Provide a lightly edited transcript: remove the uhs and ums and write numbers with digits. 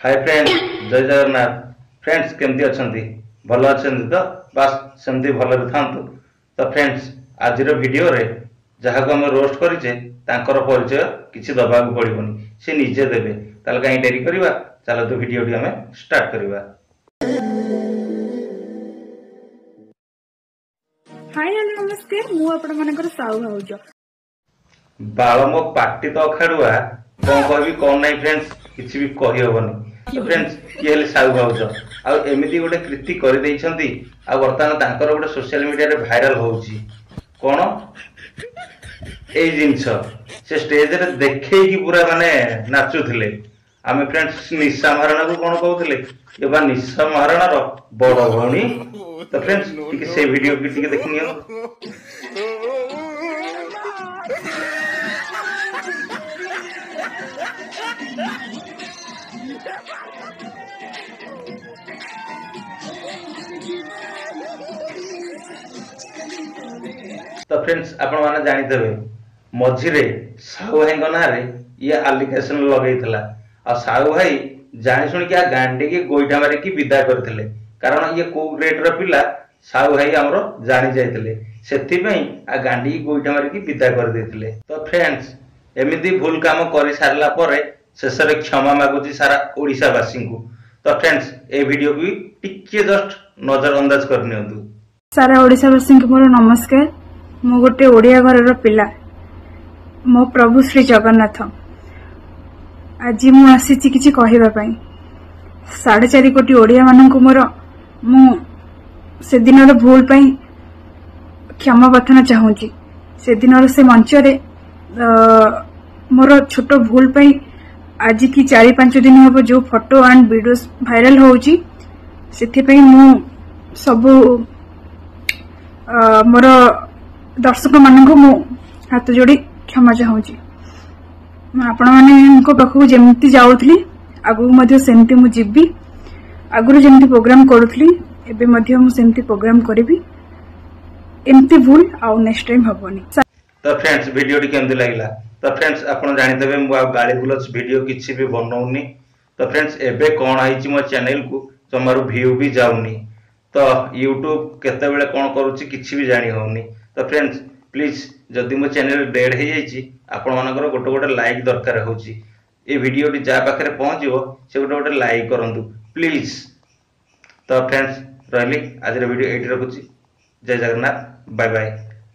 Hi friends, जय Jagannath. Friends केमती अछंती? भल अछंती तो बस सेमती भलरे थांतु। तो फ्रेंड्स आज वीडियो रे जहाँ को आम रोस्ट करिचे तांकर परिचय किसी दबाक पड़ोनी, से निजे देवे। ताले कहीं डेरी करवा, चलो तो वीडियो टी आम स्टार्ट करवा। हाय हेलो नमस्कार, मु आपण मानकर साहू भाउज। बाल मो पार्टी तो अखाड़ुआ कौन कहबी कौन नहीं फ्रेंड्स किसी भी कही हबनी। तो फ्रेंड्स ये हेले साहू भाउज आ एमिति गोटे कृति कर देइछंती आ वर्तमान तांकर गोटे सोशल मीडिया रे वायरल होउची। कोन ए जिंस से स्टेज रे देखे कि पूरा माने नाचुथिले। आमे फ्रेंड्स निशा महाराणा को कोन कहउथिले ये बा निशा महाराणा रो बड़ भौणी। तो फ्रेंड्स टिके से वीडियो की टिके देखनियो। तो फ्रेंड्स आपण माने जानि देबे मझिरे साहू भाई ना रे ये एप्लीकेशन लगेइथला आ साहू भाई जानि सुनि के गांडी के गोइठा मारे की विदा करथिले, कारण ये को ग्रेड रो पिला साहू भाई हमरो जानि जाइथिले, सेथि पई आ गांडी की गोइठा मारे की विदा कर देथिले। तो फ्रेंड्स एमिति भूल काम करि सारला परे शेषरे क्षमा मागुची सारा ओडिसा वासी को। तो फ्रेंड्स ए वीडियो को टिके जस्ट नजर अंदाज करनियंतु। सारा ओडिसा वासी को मोर नमस्कार। मु गोटे ओडिया घर पिला, मो प्रभु श्री जगन्नाथ। आज मु आसीची किछि कहिबा पई 4.5 कोटी ओडिया मानन को मोर मु से दिनर भूल पई क्षमा प्रार्थना चाहूची। से दिनर से मंच रे मोर छोट भूल पई आज की 4-5 दिन हबो जो फोटो एंड वीडियोस वायरल होउची, सेथि पई मु सब मोर दर्शक मान को मु हाथ जोड़ी क्षमा चाहूची। आपण माने पाखु जेमती जाउथली आगु मध्य सेमती मु जिब्बी। आगु जेमती प्रोग्राम करूथली एबे मध्य मु सेमती प्रोग्राम करबी। एमती भूल आउ नेक्स्ट टाइम हबोनी। तो फ्रेंड्स वीडियो टी केमती लागला? तो फ्रेंड्स आपण जानि देबे मु गाली गुलच वीडियो किछि भी बनौनी। तो फ्रेंड्स एबे कोन आइछि मो चैनल को तमारो व्यू भी जाउनी। तो यूट्यूब केते बेले कोन करूछि किछि भी जानि होउनी। तो फ्रेंड्स प्लीज जदि मो चैनल डेड हो जाइछि आपण मानकर गोटे गोटे लाइक दरकार होउछि। ए वीडियो टी जा पाखरे पहुंचिबो से गोटे गोटे लाइक करंतु प्लीज। तो फ्रेंड्स रहली आज वीडियो एटी रखुछि। जय जगन्नाथ, बाय बाय।